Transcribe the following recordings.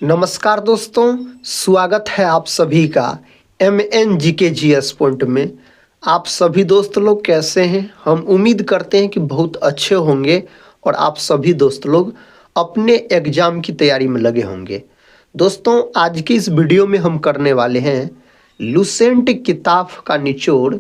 नमस्कार दोस्तों, स्वागत है आप सभी का MNGKGS पॉइंट में। आप सभी दोस्त लोग कैसे हैं? हम उम्मीद करते हैं कि बहुत अच्छे होंगे और आप सभी दोस्त लोग अपने एग्जाम की तैयारी में लगे होंगे। दोस्तों, आज की इस वीडियो में हम करने वाले हैं लुसेंट किताब का निचोड़,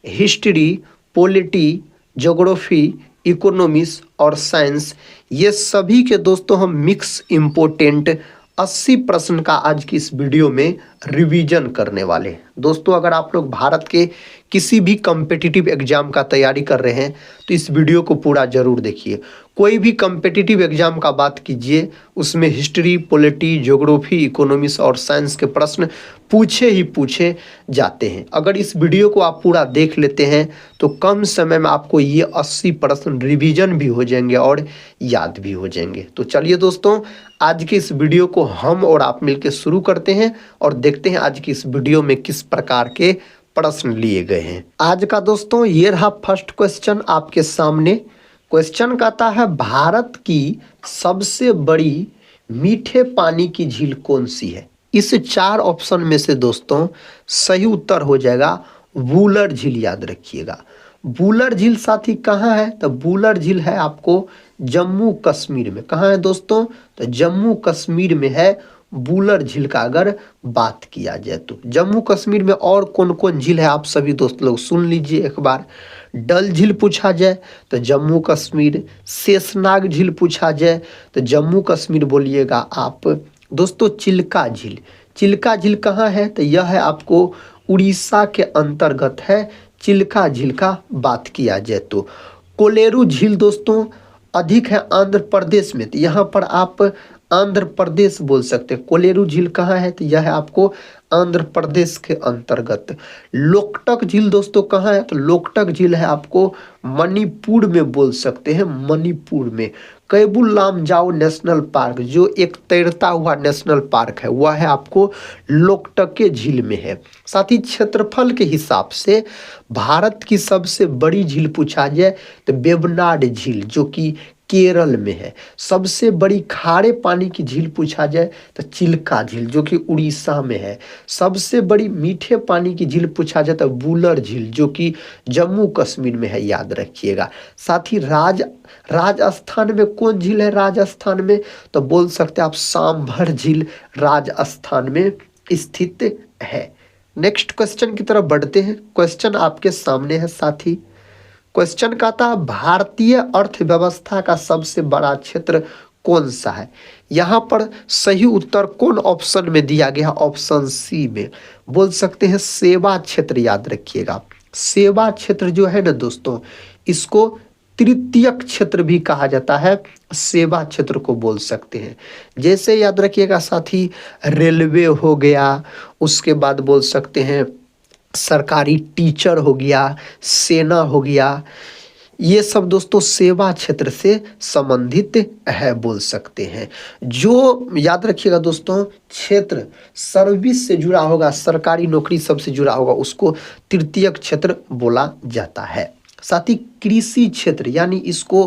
हिस्ट्री, पॉलिटी, ज्योग्राफी, इकोनॉमिक्स और साइंस, ये सभी के दोस्तों हम मिक्स इम्पोर्टेंट 80 प्रश्न का आज की इस वीडियो में रिवीजन करने वाले हैं। दोस्तों, अगर आप लोग भारत के किसी भी कम्पिटिटिव एग्जाम का तैयारी कर रहे हैं तो इस वीडियो को पूरा जरूर देखिए। कोई भी कम्पिटिटिव एग्जाम का बात कीजिए, उसमें हिस्ट्री, पॉलिटी, ज्योग्राफी, इकोनॉमिक्स और साइंस के प्रश्न पूछे ही पूछे जाते हैं। अगर इस वीडियो को आप पूरा देख लेते हैं तो कम समय में आपको ये 80 प्रश्न रिवीजन भी हो जाएंगे और याद भी हो जाएंगे। तो चलिए दोस्तों, आज के इस वीडियो को हम और आप मिलकर शुरू करते हैं और देखते हैं आज की इस वीडियो में किस प्रकार के प्रश्न लिए गए हैं। आज का दोस्तों ये रहा फर्स्ट क्वेश्चन आपके सामने। क्वेश्चन कहता है, भारत की सबसे बड़ी मीठे पानी की झील कौन सी है? इस 4 ऑप्शन में से दोस्तों सही उत्तर हो जाएगा वुलर झील। याद रखिएगा, वुलर झील साथी कहाँ है? तो वुलर झील है आपको जम्मू कश्मीर में। कहाँ है दोस्तों? तो जम्मू कश्मीर में है वुलर झील का अगर बात किया जाए तो। जम्मू कश्मीर में और कौन कौन झील है आप सभी दोस्त लोग सुन लीजिए एक बार। डल झील पूछा जाए तो जम्मू कश्मीर, शेषनाग झील पूछा जाए तो जम्मू कश्मीर बोलिएगा आप। दोस्तों, चिल्का झील, चिल्का झील कहाँ है? तो यह है आपको उड़ीसा के अंतर्गत है चिल्का झील का बात किया जाए तो। कोलेरू झील दोस्तों अधिक है आंध्र प्रदेश में, तो यहाँ पर आप आंध्र प्रदेश बोल सकते हैं। कोलेरू झील कहाँ है? तो यह है आपको आंध्र प्रदेश के अंतर्गत। लोकटक झील दोस्तों कहाँ है? तो लोकटक झील है आपको मणिपुर में बोल सकते हैं, मणिपुर में। कैबुल लामजाओ नेशनल पार्क जो एक तैरता हुआ नेशनल पार्क है वह है आपको लोकटक के झील में है। साथ ही क्षेत्रफल के हिसाब से भारत की सबसे बड़ी झील पूछा जाए तो वेबनाड झील जो कि केरल में है। सबसे बड़ी खारे पानी की झील पूछा जाए तो चिल्का झील जो कि उड़ीसा में है। सबसे बड़ी मीठे पानी की झील पूछा जाए तो वुलर झील जो कि जम्मू कश्मीर में है, याद रखिएगा। साथ ही राजस्थान में कौन झील है? राजस्थान में तो बोल सकते हैं आप सांभर झील राजस्थान में स्थित है। नेक्स्ट क्वेश्चन की तरफ बढ़ते हैं। क्वेश्चन आपके सामने है साथी। क्वेश्चन कहता है, भारतीय अर्थव्यवस्था का सबसे बड़ा क्षेत्र कौन सा है? यहाँ पर सही उत्तर कौन ऑप्शन में दिया गया? ऑप्शन सी में बोल सकते हैं सेवा क्षेत्र। याद रखिएगा, सेवा क्षेत्र जो है ना दोस्तों, इसको तृतीयक क्षेत्र भी कहा जाता है, सेवा क्षेत्र को बोल सकते हैं। जैसे याद रखिएगा साथी, रेलवे हो गया, उसके बाद बोल सकते हैं सरकारी टीचर हो गया, सेना हो गया, ये सब दोस्तों सेवा क्षेत्र से संबंधित है बोल सकते हैं। जो याद रखिएगा दोस्तों क्षेत्र सर्विस से जुड़ा होगा, सरकारी नौकरी सबसे जुड़ा होगा, उसको तृतीयक क्षेत्र बोला जाता है। साथ ही कृषि क्षेत्र यानी इसको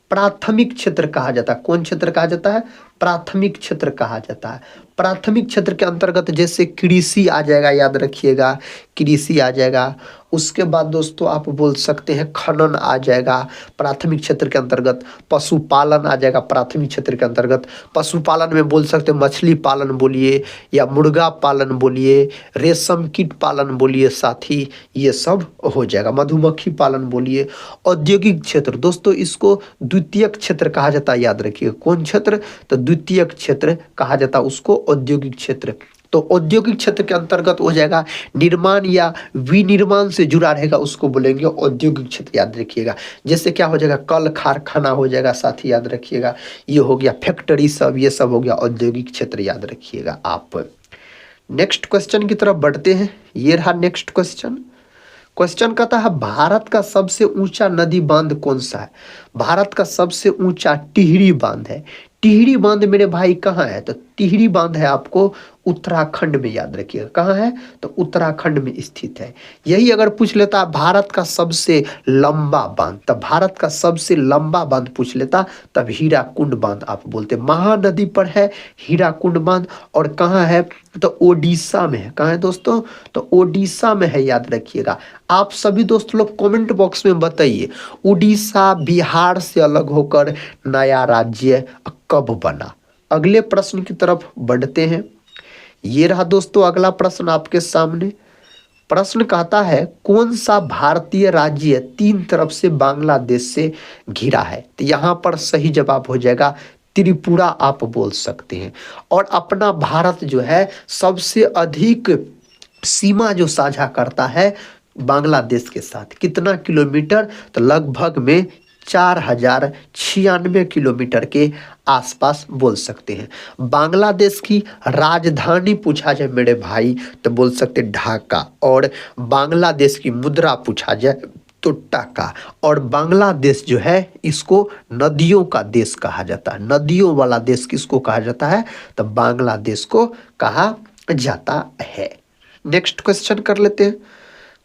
प्राथमिक क्षेत्र कहा जाता है। कौन क्षेत्र कहा जाता है? प्राथमिक क्षेत्र कहा जाता है। प्राथमिक क्षेत्र के अंतर्गत जैसे कृषि आ जाएगा, याद रखिएगा कृषि आ जाएगा। उसके बाद दोस्तों आप बोल सकते हैं खनन आ जाएगा प्राथमिक क्षेत्र के अंतर्गत। पशुपालन आ जाएगा प्राथमिक क्षेत्र के अंतर्गत। पशुपालन में बोल सकते हैं मछली पालन बोलिए या मुर्गा पालन बोलिए, रेशम कीट पालन बोलिए, साथ ही ये सब हो जाएगा। मधुमक्खी पालन बोलिए। औद्योगिक क्षेत्र दोस्तों इसको द्वितीयक क्षेत्र कहा जाता है, याद रखिए। कौन क्षेत्र? तो द्वितीयक क्षेत्र कहा जाता है उसको, औद्योगिक क्षेत्र। तो औद्योगिक क्षेत्र के अंतर्गत हो जाएगा निर्माण या विनिर्माण से जुड़ा रहेगा, उसको बोलेंगे औद्योगिक क्षेत्र, याद रखिएगा। जैसे क्या हो जाएगा, कल कारखाना हो जाएगा साथ ही, याद रखिएगा। ये हो गया फैक्ट्री सब, ये सब हो गया औद्योगिक क्षेत्र, याद रखिएगा आप। नेक्स्ट क्वेश्चन की तरफ बढ़ते हैं। ये रहा नेक्स्ट क्वेश्चन। क्वेश्चन कहता है, भारत का सबसे ऊंचा नदी बांध कौन सा है? भारत का सबसे ऊंचा टिहरी बांध है। टिहरी बांध मेरे भाई कहाँ है? तो टिहरी बांध है आपको उत्तराखंड में, याद रखिएगा कहाँ है, तो उत्तराखंड में स्थित है। यही अगर पूछ लेता भारत का सबसे लंबा बांध, तब भारत का सबसे लंबा बांध पूछ लेता तब हीराकुंड बांध आप बोलते। महानदी पर है हीराकुंड बांध, और कहाँ है, तो ओडिशा में है। कहाँ है दोस्तों, तो ओडिशा में है, याद रखिएगा। आप सभी दोस्त लोग कमेंट बॉक्स में बताइए, उड़ीसा बिहार से अलग होकर नया राज्य कब बना। अगले प्रश्न की तरफ बढ़ते हैं। ये रहा दोस्तों अगला प्रश्न आपके सामने। प्रश्न कहता है कौन सा भारतीय राज्य तीन तरफ से बांग्लादेश से घिरा है। तो यहां पर सही जवाब हो जाएगा त्रिपुरा, आप बोल सकते हैं। और अपना भारत जो है सबसे अधिक सीमा जो साझा करता है बांग्लादेश के साथ, कितना किलोमीटर, तो लगभग में 4096 किलोमीटर के आसपास बोल सकते हैं। बांग्लादेश की राजधानी पूछा जाए मेरे भाई तो बोल सकते ढाका, और बांग्लादेश की मुद्रा पूछा जाए तो टाका। और बांग्लादेश जो है इसको नदियों का देश कहा जाता है। नदियों वाला देश किसको कहा जाता है, तो बांग्लादेश को कहा जाता है। नेक्स्ट क्वेश्चन कर लेते हैं।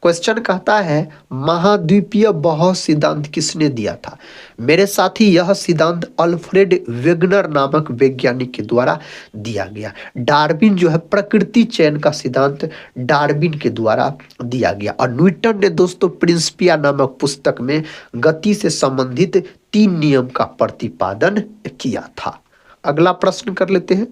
क्वेश्चन कहता है महाद्वीपीय बहु सिद्धांत किसने दिया था। मेरे साथी यह सिद्धांत अल्फ्रेड वेगनर नामक वैज्ञानिक के द्वारा दिया गया। डार्विन जो है प्रकृति चयन का सिद्धांत डार्विन के द्वारा दिया गया। और न्यूटन ने दोस्तों प्रिंसिपिया नामक पुस्तक में गति से संबंधित 3 नियम का प्रतिपादन किया था। अगला प्रश्न कर लेते हैं।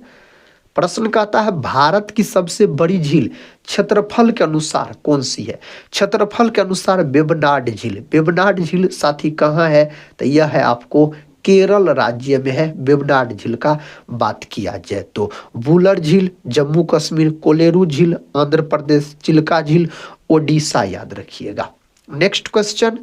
प्रश्न कहता है भारत की सबसे बड़ी झील क्षेत्रफल के अनुसार कौन सी है। क्षेत्रफल के अनुसार वेबनाड झील। वेबनाड झील साथी कहाँ है, तो यह है आपको केरल राज्य में है। वेबनाड झील का बात किया जाए तो वुलर झील जम्मू कश्मीर, कोलेरू झील आंध्र प्रदेश, चिल्का झील ओडिशा, याद रखिएगा। Next question.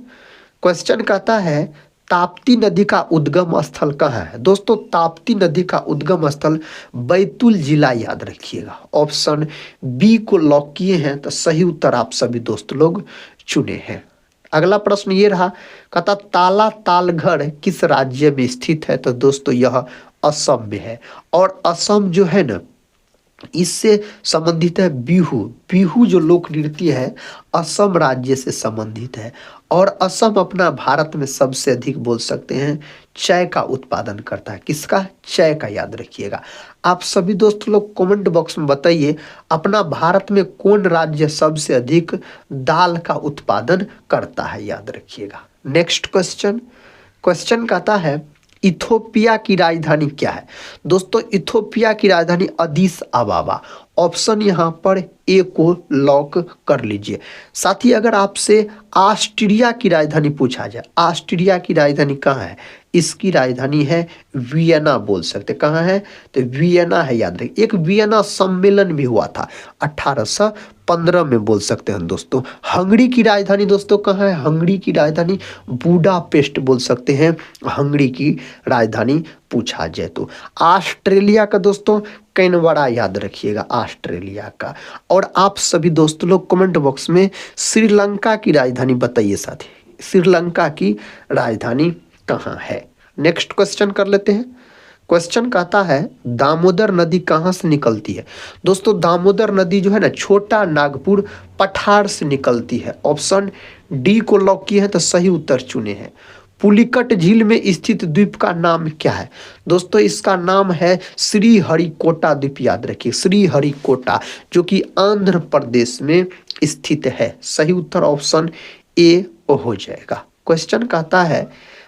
क्वेश्चन कहता है ताप्ती नदी का उद्गम स्थल कहाँ है। दोस्तों ताप्ती नदी का उद्गम स्थल बैतूल जिला, याद रखिएगा। ऑप्शन बी को लॉक किए हैं तो सही उत्तर आप सभी दोस्त लोग चुने हैं। अगला प्रश्न ये रहा, कहता ताला तालघर किस राज्य में स्थित है। तो दोस्तों यह असम में है। और असम जो है ना इससे संबंधित है बिहू। बिहू जो लोक नृत्य है असम राज्य से संबंधित है। और असम अपना भारत में सबसे अधिक बोल सकते हैं चाय का उत्पादन करता है। किसका, चाय का, याद रखिएगा। आप सभी दोस्त लोग कमेंट बॉक्स में बताइए अपना भारत में कौन राज्य सबसे अधिक दाल का उत्पादन करता है, याद रखिएगा। Next question. क्वेश्चन कहता है इथोपिया की राजधानी क्या है। दोस्तों इथोपिया की राजधानी अदीस अबाबा। ऑप्शन यहां पर ए को लॉक कर लीजिए। साथ ही अगर आपसे ऑस्ट्रिया की राजधानी पूछा जाए, ऑस्ट्रिया की राजधानी कहाँ है, इसकी राजधानी है वियना, बोल सकते कहाँ है, तो वियना है, याद रखिए। एक वियना सम्मेलन भी हुआ था 1815 में, बोल सकते हैं दोस्तों। हंगरी की राजधानी दोस्तों कहाँ है, हंगरी की राजधानी बुडापेस्ट, बोल सकते हैं हंगरी की राजधानी पूछा जाए तो। ऑस्ट्रेलिया का दोस्तों कैनबरा, याद रखिएगा ऑस्ट्रेलिया का। और आप सभी दोस्तों लोग कमेंट बॉक्स में श्रीलंका की राजधानी बताइए साथी, श्रीलंका की राजधानी कहाँ है। नेक्स्ट क्वेश्चन कर लेते हैं। क्वेश्चन कहता है दामोदर नदी कहाँ से निकलती है। दोस्तों दामोदर नदी जो है ना छोटा नागपुर पठार से निकलती है। ऑप्शन डी को लॉक किए हैं तो सही उत्तर चुने हैं। पुलिकट झील में स्थित द्वीप का नाम क्या है। दोस्तों इसका नाम है श्रीहरिकोटा द्वीप, याद रखिए श्रीहरिकोटा, जो कि आंध्र प्रदेश में स्थित है। सही उत्तर ऑप्शन ए हो जाएगा। क्वेश्चन कहता है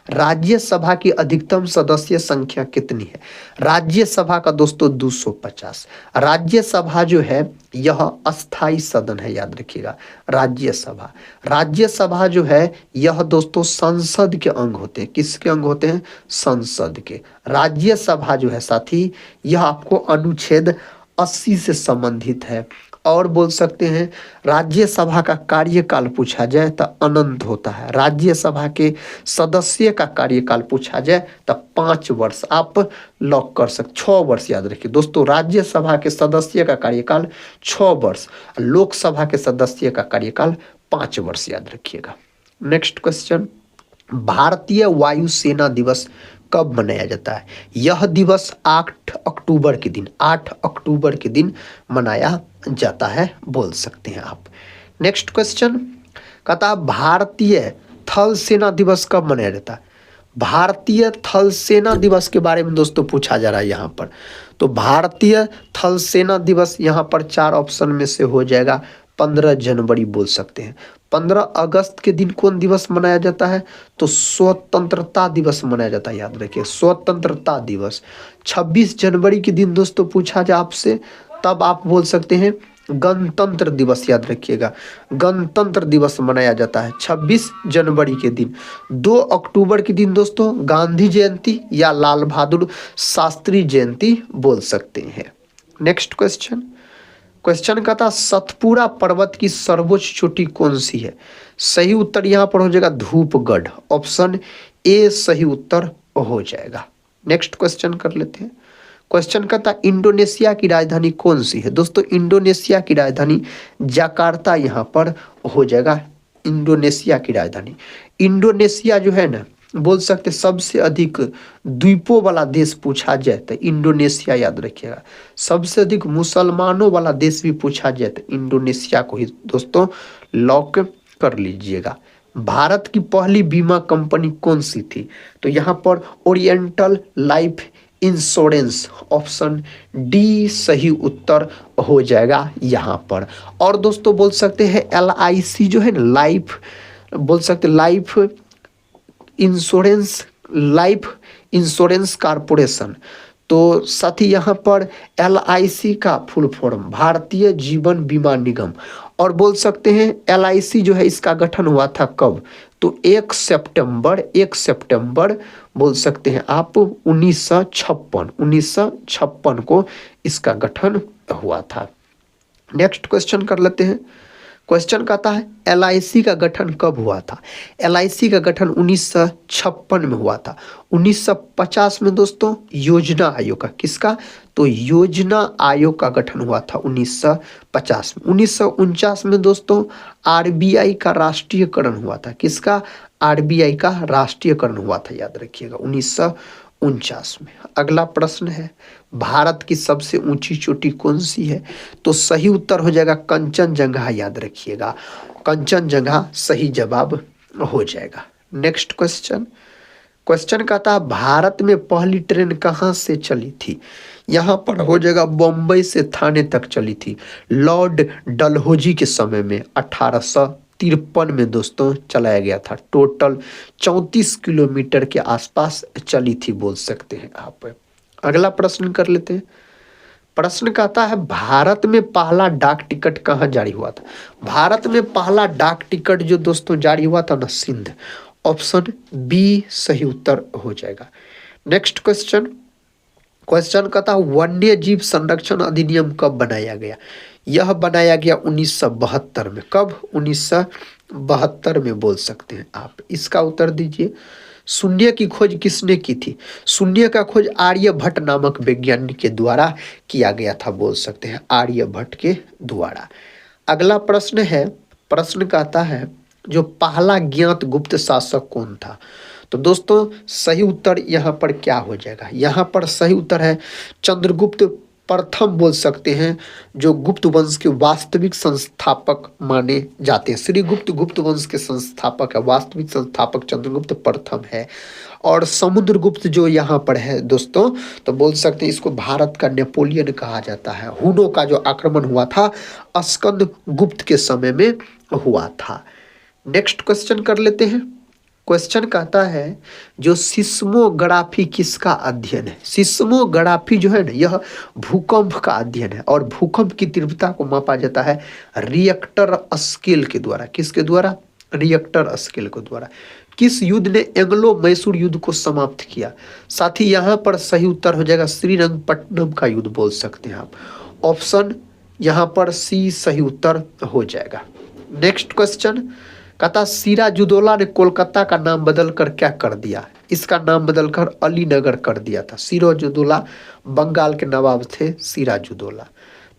राज्यसभा की अधिकतम सदस्य संख्या कितनी है। राज्यसभा का दोस्तों 250। राज्यसभा जो है यह अस्थाई सदन है, याद रखिएगा। राज्यसभा, राज्यसभा जो है यह दोस्तों संसद के अंग होते हैं। किसके अंग होते हैं, संसद के। राज्यसभा जो है साथी यह आपको अनुच्छेद 80 से संबंधित है। और बोल सकते हैं राज्यसभा का कार्यकाल पूछा जाए तो अनंत होता है। राज्यसभा के सदस्य का कार्यकाल पूछा जाए तो 5 वर्ष, आप लॉक कर सकते 6 वर्ष, याद रखिए दोस्तों। राज्यसभा के सदस्य का कार्यकाल 6 वर्ष, लोकसभा के सदस्य का कार्यकाल 5 वर्ष, याद रखिएगा। नेक्स्ट क्वेश्चन, भारतीय वायुसेना दिवस कब मनाया जाता है? यह दिवस 8 अक्टूबर के दिन मनाया जाता है, बोल सकते हैं आप। नेक्स्ट क्वेश्चन कहता है भारतीय थल सेना दिवस कब मनाया जाता है? भारतीय थल सेना दिवस के बारे में दोस्तों पूछा जा रहा है यहाँ पर। तो भारतीय थल सेना दिवस यहाँ पर 4 ऑप्शन में से हो जाएगा 15 जनवरी बोल सकते हैं। 15 अगस्त के दिन कौन दिवस मनाया जाता है? तो स्वतंत्रता दिवस मनाया जाता है, याद रखिए स्वतंत्रता दिवस। 26 जनवरी के दिन दोस्तों पूछा जाए आपसे, तब आप बोल सकते हैं गणतंत्र दिवस, याद रखिएगा गणतंत्र दिवस मनाया जाता है 26 जनवरी के दिन। 2 अक्टूबर के दिन दोस्तों गांधी जयंती या लाल बहादुर शास्त्री जयंती बोल सकते हैं। नेक्स्ट क्वेश्चन कहता सतपुरा पर्वत की सर्वोच्च चोटी कौन सी है? सही उत्तर यहाँ पर हो जाएगा धूपगढ़, ऑप्शन ए सही उत्तर हो जाएगा। नेक्स्ट क्वेश्चन कर लेते हैं। क्वेश्चन कहता इंडोनेशिया की राजधानी कौन सी है? दोस्तों इंडोनेशिया की राजधानी जकार्ता यहाँ पर हो जाएगा, इंडोनेशिया की राजधानी। इंडोनेशिया जो है ना, बोल सकते सबसे अधिक द्वीपों वाला देश पूछा जाए तो इंडोनेशिया, याद रखिएगा। सबसे अधिक मुसलमानों वाला देश भी पूछा जाए तो इंडोनेशिया को ही दोस्तों लॉक कर लीजिएगा। भारत की पहली बीमा कंपनी कौन सी थी? तो यहाँ पर oriental life insurance, option D सही उत्तर हो जाएगा यहाँ पर। और दोस्तों बोल सकते हैं LIC जो है ना, लाइफ बोल सकते लाइफ इंश्योरेंस कारपोरेशन। तो साथ ही यहाँ पर LIC का फुल फॉर्म भारतीय जीवन बीमा निगम। और बोल सकते हैं LIC जो है इसका गठन हुआ था कब? तो 1 सितंबर बोल सकते हैं आप 1956 को इसका गठन हुआ था। नेक्स्ट क्वेश्चन कर लेते हैं। क्वेश्चन कहता है LIC का गठन कब हुआ था? LIC का गठन 1956 में हुआ था। 1950 में दोस्तों योजना आयोग का, किसका? तो योजना आयोग का गठन हुआ था 1950 में। 1949 में दोस्तों RBI का राष्ट्रीयकरण हुआ था, किसका? RBI का राष्ट्रीयकरण हुआ था, याद रखिएगा 1949 में। अगला प्रश्न है भारत की सबसे ऊंची चोटी कौन सी है? तो सही उत्तर हो जाएगा कंचनजंगा, याद रखिएगा कंचनजंगा सही जवाब हो जाएगा। नेक्स्ट क्वेश्चन कहता है भारत में पहली ट्रेन कहाँ से चली थी? यहाँ पर हो जाएगा बम्बई से थाने तक चली थी। लॉर्ड डलहौजी के समय में 1853 में दोस्तों चलाया गया था। टोटल 34 किलोमीटर के आसपास चली थी, बोल सकते हैं आप। अगला प्रश्न कर लेते हैं। प्रश्न कहता है भारत में पहला डाक टिकट कहाँ जारी हुआ था? भारत में पहला डाक टिकट जो दोस्तों जारी हुआ था ना, सिंध, ऑप्शन बी सही उत्तर हो जाएगा। नेक्स्ट क्वेश्चन कहता है वन्य जीव संरक्षण अधिनियम कब बनाया गया? यह बनाया गया 1972 में। कब? 1972 में बोल सकते हैं आप। इसका उत्तर दीजिए। शून्य की खोज किसने की थी? शून्य का खोज आर्यभट्ट नामक वैज्ञानिक के द्वारा किया गया था, बोल सकते हैं आर्यभट्ट के द्वारा। अगला प्रश्न है, प्रश्न कहता है जो पहला ज्ञात गुप्त शासक कौन था? तो दोस्तों सही उत्तर यहाँ पर क्या हो जाएगा? यहाँ पर सही उत्तर है चंद्रगुप्त प्रथम, बोल सकते हैं, जो गुप्त वंश के वास्तविक संस्थापक माने जाते हैं। श्रीगुप्त गुप्त वंश के संस्थापक है, वास्तविक संस्थापक चंद्रगुप्त प्रथम है। और समुद्रगुप्त जो यहाँ पर है दोस्तों, तो बोल सकते हैं इसको भारत का नेपोलियन कहा जाता है। हुनों का जो आक्रमण हुआ था स्कंद गुप्त के समय में हुआ था। नेक्स्ट क्वेश्चन कर लेते हैं। क्वेश्चन कहता है जो सिस्मोग्राफी किसका अध्ययन है? सिस्मोग्राफी जो है ना, यह भूकंप का अध्ययन है और भूकंप की तीव्रता को मापा जाता है रिएक्टर स्केल के द्वारा। किसके द्वारा? रिएक्टर स्केल के द्वारा। किस युद्ध ने एंग्लो मैसूर युद्ध को समाप्त किया? साथ ही यहाँ पर सही उत्तर हो जाएगा श्रीरंगपट्टनम का युद्ध, बोल सकते हैं आप। ऑप्शन यहाँ पर सी सही उत्तर हो जाएगा। नेक्स्ट क्वेश्चन कहता सिराजुद्दौला ने कोलकाता का नाम बदलकर क्या कर दिया? इसका नाम बदलकर अलीनगर कर दिया था। सिराजुद्दौला बंगाल के नवाब थे सिराजुद्दौला।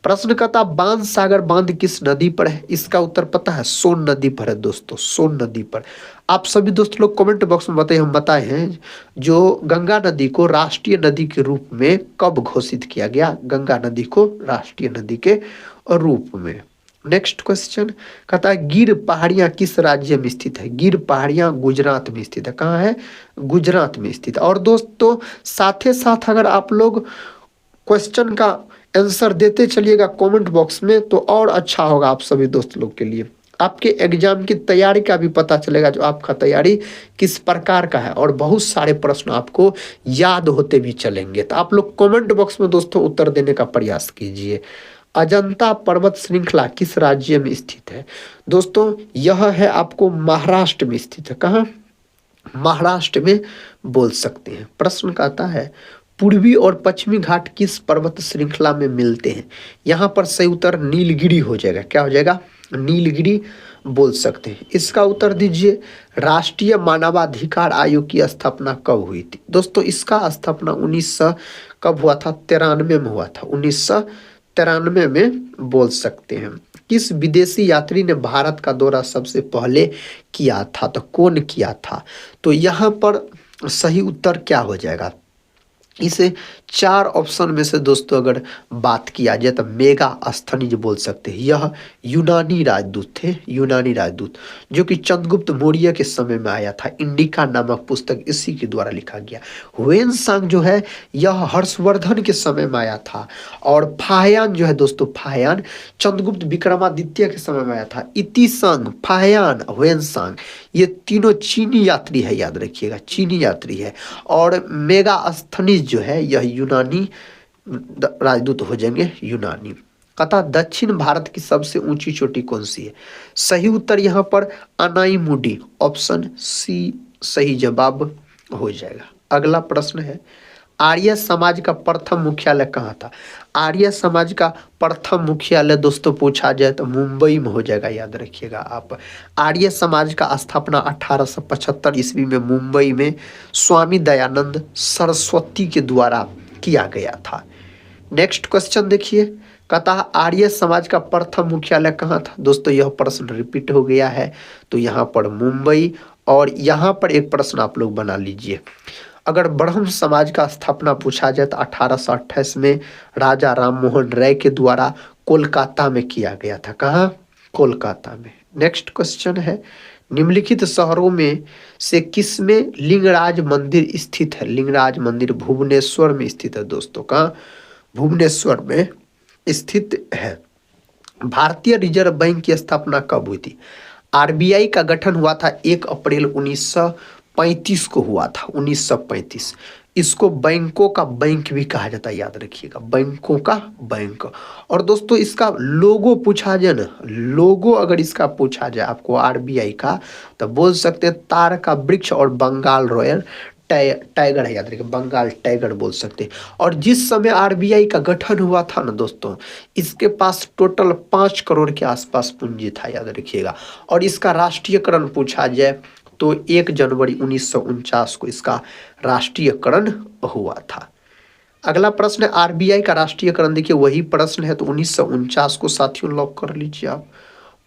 प्रश्न कहता बाणसागर बांध किस नदी पर है? इसका उत्तर पता है, सोन नदी पर है दोस्तों, सोन नदी पर। आप सभी दोस्त लोग कमेंट बॉक्स में बताइए, हम बताए हैं जो गंगा नदी को राष्ट्रीय नदी के रूप में कब घोषित किया गया, गंगा नदी को राष्ट्रीय नदी के रूप में। नेक्स्ट क्वेश्चन कहता है गिर पहाड़ियां किस राज्य में स्थित है? गिर पहाड़ियां गुजरात में स्थित है। कहाँ है? गुजरात में स्थित है। और दोस्तों साथ ही साथ अगर आप लोग क्वेश्चन का आंसर देते चलिएगा कमेंट बॉक्स में तो और अच्छा होगा आप सभी दोस्त लोग के लिए, आपके एग्जाम की तैयारी का भी पता चलेगा जो आपका तैयारी किस प्रकार का है, और बहुत सारे प्रश्न आपको याद होते भी चलेंगे। तो आप लोग कमेंट बॉक्स में दोस्तों उत्तर देने का प्रयास कीजिए। अजंता पर्वत श्रृंखला किस राज्य में स्थित है? दोस्तों यह है आपको महाराष्ट्र में स्थित है। कहाँ? महाराष्ट्र में बोल सकते हैं। प्रश्न कहता है पूर्वी और पश्चिमी घाट किस पर्वत श्रृंखला में मिलते हैं? यहाँ पर सही उत्तर नीलगिरी हो जाएगा। क्या हो जाएगा? नीलगिरी बोल सकते हैं। इसका उत्तर दीजिए राष्ट्रीय मानवाधिकार आयोग की स्थापना कब हुई थी? दोस्तों इसका स्थापना 1900 कब हुआ था? 93 में हुआ था, 1993 में बोल सकते हैं। किस विदेशी यात्री ने भारत का दौरा सबसे पहले किया था? तो कौन किया था? तो यहाँ पर सही उत्तर क्या हो जाएगा? इसे 4 ऑप्शन में से दोस्तों अगर बात किया जाए तो मेगास्थनीज बोल सकते हैं। यह यूनानी राजदूत थे, यूनानी राजदूत जो कि चंद्रगुप्त मौर्य के समय में आया था। इंडिका नामक पुस्तक इसी के द्वारा लिखा गया। ह्वेनसांग जो है यह हर्षवर्धन के समय में आया था। और फाह्यान जो है दोस्तों, फाह्यान चंद्रगुप्त विक्रमादित्य के समय में आया था। इतिसंग, फाह्यान, ह्वेनसांग ये तीनों चीनी यात्री है, याद रखिएगा चीनी यात्री है। और मेगास्थनीज जो है यह यूनानी राजदूत हो जाएंगे, यूनानी। कथा दक्षिण भारत की सबसे ऊंची चोटी कौन सी है? सही उत्तर यहाँ पर अनाईमुडी, ऑप्शन सी सही जवाब हो जाएगा। अगला प्रश्न है आर्य समाज का प्रथम मुख्यालय कहाँ था? आर्य समाज का प्रथम मुख्यालय दोस्तों पूछा जाए तो मुंबई में हो जाएगा, याद रखिएगा आप। आर्य समाज का स्थापना 1875 ईस्वी में मुंबई में स्वामी दयानंद सरस्वती के द्वारा किया गया था। नेक्स्ट क्वेश्चन देखिए, कहता है आर्य समाज का प्रथम मुख्यालय कहाँ था? दोस्तों यह प्रश्न रिपीट हो गया है तो यहाँ पर मुंबई। और यहाँ पर एक प्रश्न आप लोग बना लीजिए, अगर ब्रह्म समाज का स्थापना पूछा जाए तो 1828 में राजा राममोहन राय के द्वारा कोलकाता में किया गया था। कहाँ? कोलकाता में। नेक्स्ट क्वेश्चन है निम्नलिखित शहरों में से किस में लिंगराज मंदिर स्थित है? लिंगराज मंदिर भुवनेश्वर में स्थित है दोस्तों। कहाँ? भुवनेश्वर में स्थित है। भारतीय रिजर्व बैंक की स्थापना कब हुई थी? आरबीआई का गठन हुआ था 1 अप्रैल 1935 को हुआ था, 1935। इसको बैंकों का बैंक भी कहा जाता है, याद रखिएगा बैंकों का बैंक। और दोस्तों इसका लोगो पूछा जाए ना, लोगो अगर इसका पूछा जाए आपको आरबीआई का तो बोल सकते हैं तार का वृक्ष और बंगाल रॉयल टाइगर है, याद रखिए बंगाल टाइगर बोल सकते हैं। और जिस समय आरबीआई का गठन हुआ था ना दोस्तों, इसके पास टोटल 5 करोड़ के आसपास पूंजी था, याद रखिएगा। और इसका राष्ट्रीयकरण पूछा जाए तो 1 जनवरी 1949 को इसका राष्ट्रीयकरण हुआ था। अगला प्रश्न है आरबीआई का राष्ट्रीयकरण, देखिए वही प्रश्न है तो 1949 को साथियों लॉक कर लीजिए आप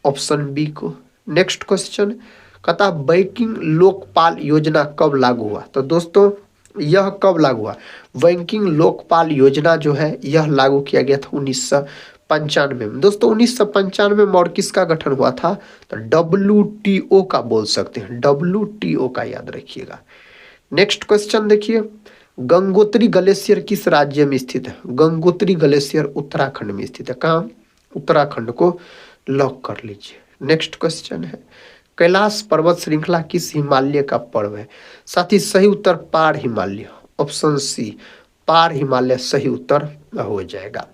ऑप्शन बी को। नेक्स्ट क्वेश्चन कहता बैंकिंग लोकपाल योजना कब लागू हुआ? तो दोस्तों यह कब लागू हुआ? बैंकिंग लोकपाल योजना जो है यह लागू किया गया था 1995 में दोस्तों। 1995 में और किसका गठन हुआ था? तो WTO का बोल सकते हैं, WTO का, याद रखिएगा। नेक्स्ट क्वेश्चन देखिए गंगोत्री ग्लेशियर किस राज्य में स्थित है? गंगोत्री ग्लेशियर उत्तराखंड में स्थित है। कहाँ? उत्तराखंड को लॉक कर लीजिए। नेक्स्ट क्वेश्चन है कैलाश पर्वत श्रृंखला किस हिमालय का पर्व है? साथ ही सही उत्तर पार हिमालय, ऑप्शन सी पार हिमालय सही उत्तर हो जाएगा।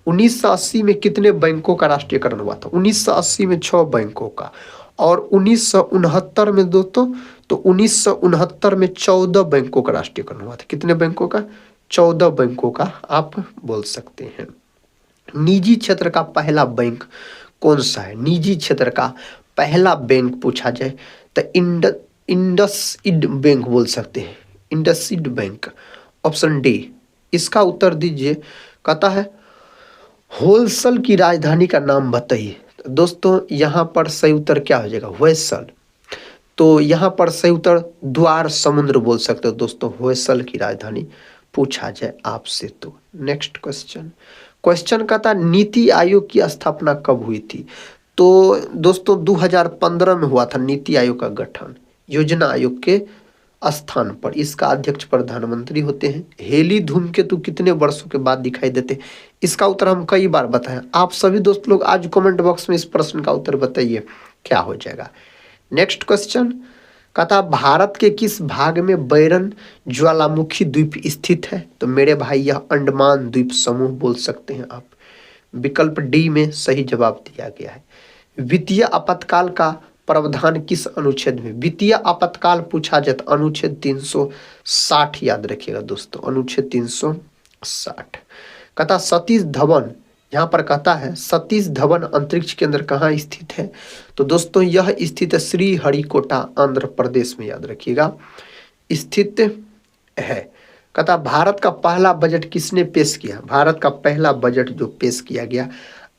1980 में कितने बैंकों का राष्ट्रीयकरण हुआ था? 1980 में 6 बैंकों का। और 1969 में दोस्तों, तो 1969 में 14 बैंकों का राष्ट्रीयकरण हुआ था। कितने बैंकों का? 14 बैंकों का आप बोल सकते हैं। निजी क्षेत्र का पहला बैंक कौन सा है? निजी क्षेत्र का पहला बैंक पूछा जाए तो इंडसइंड बैंक बोल सकते हैं, इंडसइंड बैंक, ऑप्शन डी। इसका उत्तर दीजिए, कहता है होलसल की राजधानी का नाम बताइए। तो दोस्तों यहाँ पर सही उत्तर क्या हो जाएगा? होयसल। तो यहाँ पर सही उत्तर द्वार समुद्र बोल सकते हो दोस्तों, होयसल की राजधानी पूछा जाए आपसे तो। नेक्स्ट क्वेश्चन, क्वेश्चन का था नीति आयोग की स्थापना कब हुई थी? तो दोस्तों 2015 में हुआ था नीति आयोग का गठन। योजना आयोग के स्थान पर इसका अध्यक्ष प्रधानमंत्री होते हैं। हेली धूमकेतु कितने वर्षों के बाद दिखाई देते हैं? इसका उत्तर हम कई बार बताएं। आप सभी दोस्त लोग आज कमेंट बॉक्स में इस प्रश्न का उत्तर बताइए क्या हो जाएगा। नेक्स्ट क्वेश्चन कहता भारत के किस भाग में बैरन ज्वालामुखी द्वीप स्थित है? तो मेरे भाई यह अंडमान द्वीप समूह बोल सकते हैं आप। विकल्प डी में सही जवाब दिया गया है। वित्तीय आपातकाल का प्रावधान किस अनुच्छेद में? वित्तीय आपातकाल पूछा जाए तो अनुच्छेद 360 याद रखिएगा दोस्तों, अनुच्छेद 360। कहता सतीश धवन, यहाँ पर कहता है सतीश धवन अंतरिक्ष केंद्र कहाँ स्थित है? तो दोस्तों यह स्थित है श्रीहरिकोटा आंध्र प्रदेश में, याद रखिएगा स्थित है। कहता भारत का पहला बजट किसने पेश किया? भारत का पहला बजट जो पेश किया गया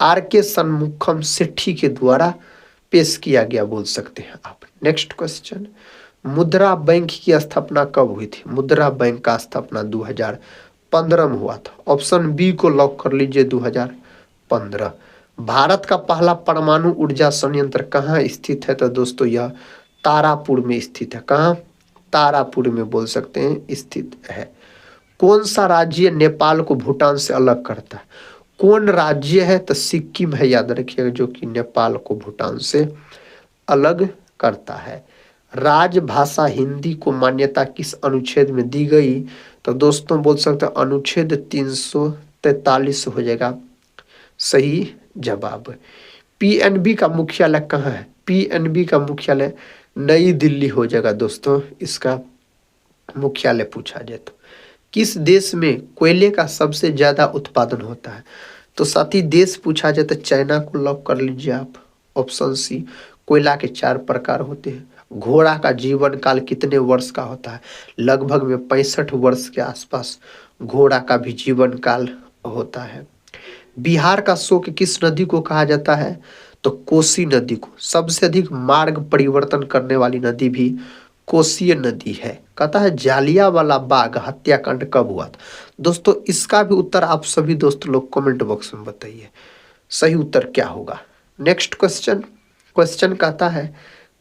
आर के सन्मुखम सेठी के द्वारा पेश किया गया बोल सकते हैं आप। नेक्स्ट क्वेश्चन, मुद्रा बैंक की स्थापना कब हुई थी? मुद्रा बैंक का स्थापना 2015 में हुआ था। ऑप्शन बी को लॉक कर लीजिए 2015। भारत का पहला परमाणु ऊर्जा संयंत्र कहाँ स्थित है? तो दोस्तों यह तारापुर में स्थित है। कहाँ? तारापुर में बोल सकते हैं स्थित है। कौन सा राज्य नेपाल को भूटान से अलग करता है? कौन राज्य है? तो सिक्किम है, याद रखिएगा, जो कि नेपाल को भूटान से अलग करता है। राजभाषा हिंदी को मान्यता किस अनुच्छेद में दी गई? तो दोस्तों बोल सकते हैं अनुच्छेद 343 हो जाएगा सही जवाब। पीएनबी का मुख्यालय कहाँ है? पीएनबी का मुख्यालय नई दिल्ली हो जाएगा दोस्तों, इसका मुख्यालय पूछा जाए तो। किस देश में कोयले का सबसे ज्यादा उत्पादन होता है? तो साथी देश पूछा जाए तो चाइना को लॉक कर लीजिए आप, ऑप्शन सी। कोयला के 4 प्रकार होते हैं। घोड़ा का जीवन काल कितने वर्ष का होता है? लगभग में 65 वर्ष के आसपास घोड़ा का भी जीवन काल होता है। बिहार का शोक किस नदी को कहा जाता है? तो कोसी नदी को। सबसे अधिक मार्ग परिवर्तन करने वाली नदी भी कोसी नदी है। कहता है जालियांवाला बाग हत्याकांड कब हुआ था? दोस्तों इसका भी उत्तर आप सभी दोस्त लोग कमेंट बॉक्स में बताइए सही उत्तर क्या होगा। नेक्स्ट क्वेश्चन, क्वेश्चन कहता है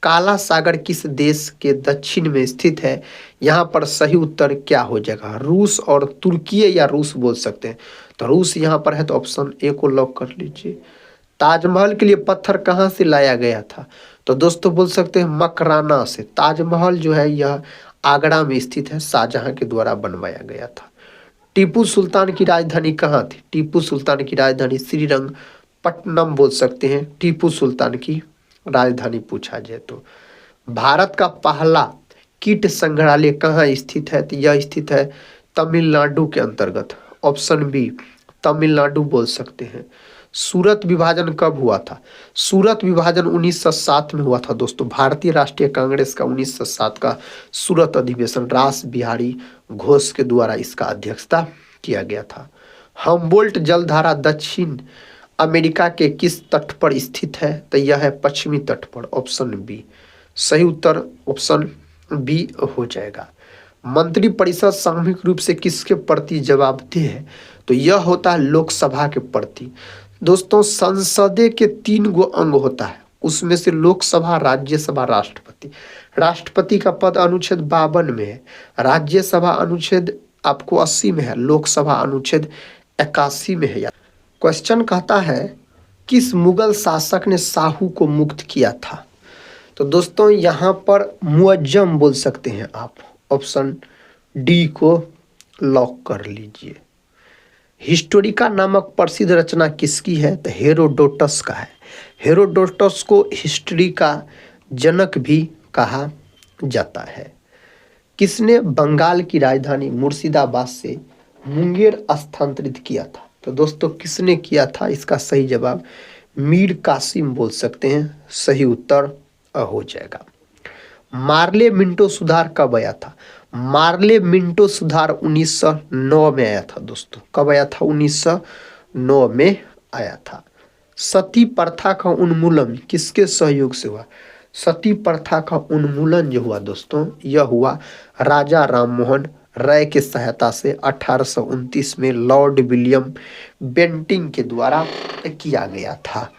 काला सागर किस देश के दक्षिण में स्थित है? यहाँ पर सही उत्तर क्या हो जाएगा? रूस और तुर्की या रूस बोल सकते हैं, तो रूस यहाँ पर है, तो ऑप्शन ए को लॉक कर लीजिए। ताजमहल के लिए पत्थर कहाँ से लाया गया था? तो दोस्तों बोल सकते हैं मकराना से। ताजमहल जो है यह आगरा में स्थित है, शाहजहां के द्वारा बनवाया गया था। टीपू सुल्तान की राजधानी कहाँ थी? टीपू सुल्तान की राजधानी श्रीरंगपट्टनम बोल सकते हैं, टीपू सुल्तान की राजधानी पूछा जाए तो। भारत का पहला कीट संग्रहालय कहाँ स्थित है? तो यह स्थित है तमिलनाडु के अंतर्गत, ऑप्शन बी तमिलनाडु बोल सकते हैं। सूरत विभाजन कब हुआ था? सूरत विभाजन 1907 में हुआ था दोस्तों। भारतीय राष्ट्रीय कांग्रेस का 1907 का सूरत अधिवेशन रास बिहारी घोष के द्वारा इसका अध्यक्षता किया गया था। हम्बोल्ट जलधारा दक्षिण अमेरिका के किस तट पर स्थित है? तो यह है पश्चिमी तट पर, ऑप्शन बी। सही उत्तर ऑप्शन बी हो जाएगा। मंत्रिपरिषद सामूहिक रूप से किसके प्रति जवाबदेह है? तो यह होता है लोकसभा के प्रति। दोस्तों संसद के 3 गो अंग होता है, उसमें से लोकसभा, राज्यसभा, राष्ट्रपति। राष्ट्रपति का पद अनुच्छेद 52 में है, राज्यसभा अनुच्छेद आपको 80 में है, लोकसभा अनुच्छेद 81 में है। क्वेश्चन कहता है किस मुगल शासक ने साहू को मुक्त किया था? तो दोस्तों यहाँ पर मुअज्जम बोल सकते हैं आप, ऑप्शन डी को लॉक कर लीजिए। हिस्टोरिका नामक प्रसिद्ध रचना किसकी है? तो हेरोडोटस का है। हेरोडोटस को हिस्ट्री का जनक भी कहा जाता है। किसने बंगाल की राजधानी मुर्शिदाबाद से मुंगेर स्थानांतरित किया था? तो दोस्तों किसने किया था? इसका सही जवाब मीर कासिम बोल सकते हैं, सही उत्तर हो जाएगा। मार्ले मिंटो सुधार कब आया था? मार्ले मिंटो सुधार 1909 में आया था दोस्तों। कब आया था? 1909 में आया था। सती प्रथा का उन्मूलन किसके सहयोग से हुआ? सती प्रथा का उन्मूलन जो हुआ दोस्तों, यह हुआ राजा राममोहन राय की सहायता से 1829 में लॉर्ड विलियम बेंटिंग के द्वारा किया गया था।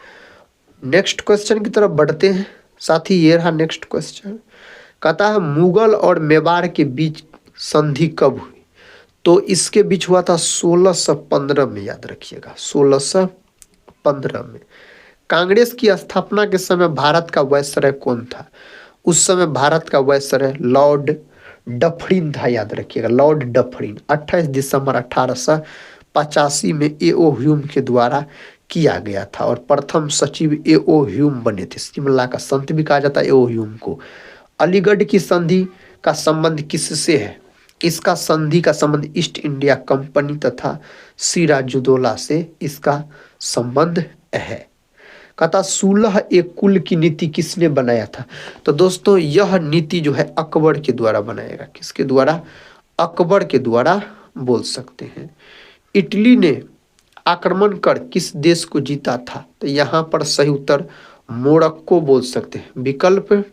नेक्स्ट क्वेश्चन की तरफ बढ़ते हैं साथी। ये रहा नेक्स्ट क्वेश्चन, कहता है मुगल और मेवाड़ के बीच संधि कब हुई? तो इसके बीच हुआ था 1615 में, याद रखिएगा 1615 में। कांग्रेस की स्थापना के समय भारत का वायसराय कौन था? उस समय भारत का वायसराय लॉर्ड डफरिन था, याद रखिएगा लॉर्ड डफरिन। 28 दिसंबर 1885 में ए.ओ. ह्यूम के द्वारा किया गया था और प्रथम सचिव ए.ओ. ह्यूम बने थे। शिमला का संत भी कहा जाता है ए.ओ. ह्यूम को। अलीगढ़ की संधि का संबंध किससे है? इसका संधि का संबंध ईस्ट इंडिया कंपनी तथा सिराजुद्दौला से इसका संबंध है। कहता 16 एक कुल की नीति किसने बनाया था? तो दोस्तों यह नीति जो है अकबर के द्वारा बनाएगा। किसके द्वारा? अकबर के द्वारा बोल सकते हैं। इटली ने आक्रमण कर किस देश को जीता था? तो यहाँ पर सही उत्तर मोरक्को बोल सकते हैं, विकल्प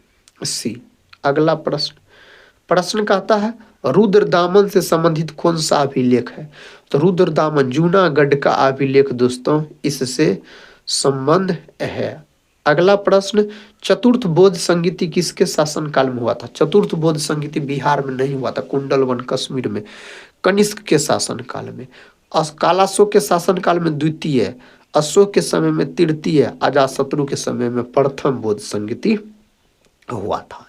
सी। अगला प्रश्न कहता है रुद्रदामन से संबंधित कौन सा अभिलेख है? तो रुद्रदामन जूनागढ़ का अभिलेख दोस्तों इससे संबंध है। अगला प्रश्न, चतुर्थ बौद्ध संगीति किसके शासनकाल में हुआ था? चतुर्थ बौद्ध संगीति बिहार में नहीं हुआ था, कुंडलवन कश्मीर में, कनिष्क के शासनकाल में। कालाशोक के शासनकाल में द्वितीय, अशोक के समय में तृतीय, अजातशत्रु के समय में प्रथम बौद्ध संगीति हुआ था।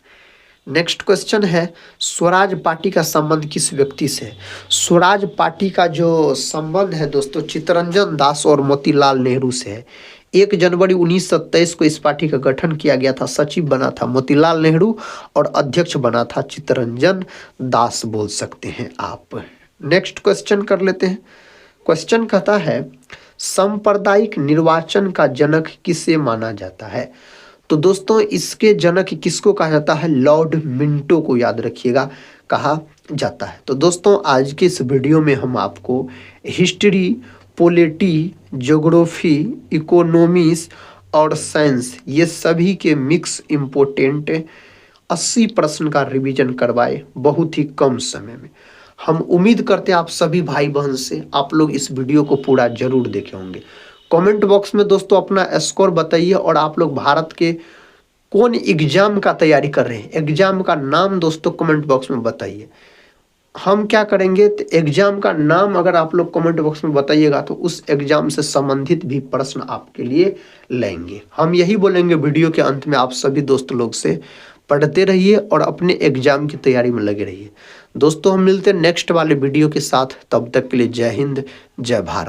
नेक्स्ट क्वेश्चन है स्वराज पार्टी का संबंध किस व्यक्ति से है? स्वराज पार्टी का जो संबंध है दोस्तों चित्तरंजन दास और मोतीलाल नेहरू से है। 1 जनवरी 1923 को इस पार्टी का गठन किया गया था। सचिव बना था मोतीलाल नेहरू और अध्यक्ष बना था चित्तरंजन दास बोल सकते हैं आप। नेक्स्ट क्वेश्चन कर लेते हैं। क्वेश्चन कहता है सांप्रदायिक निर्वाचन का जनक किसे माना जाता है? तो दोस्तों इसके जनक किसको कहा जाता है? लॉर्ड मिंटो को, याद रखिएगा, कहा जाता है। तो दोस्तों आज के इस वीडियो में हम आपको हिस्ट्री, पॉलिटी, ज्योग्राफी, इकोनॉमिक्स और साइंस ये सभी के मिक्स इम्पोर्टेंट 80 प्रश्न का रिवीजन करवाए बहुत ही कम समय में। हम उम्मीद करते हैं आप सभी भाई बहन से आप लोग इस वीडियो को पूरा जरूर देखे होंगे। कमेंट बॉक्स में दोस्तों अपना स्कोर बताइए और आप लोग भारत के कौन एग्जाम का तैयारी कर रहे हैं, एग्जाम का नाम दोस्तों कमेंट बॉक्स में बताइए। हम क्या करेंगे तो एग्जाम का नाम अगर आप लोग कमेंट बॉक्स में बताइएगा तो उस एग्जाम से संबंधित भी प्रश्न आपके लिए लेंगे। हम यही बोलेंगे वीडियो के अंत में, आप सभी दोस्त लोग से पढ़ते रहिए और अपने एग्जाम की तैयारी में लगे रहिए। दोस्तों हम मिलते हैं नेक्स्ट वाले वीडियो के साथ, तब तक के लिए जय हिंद, जय भारत।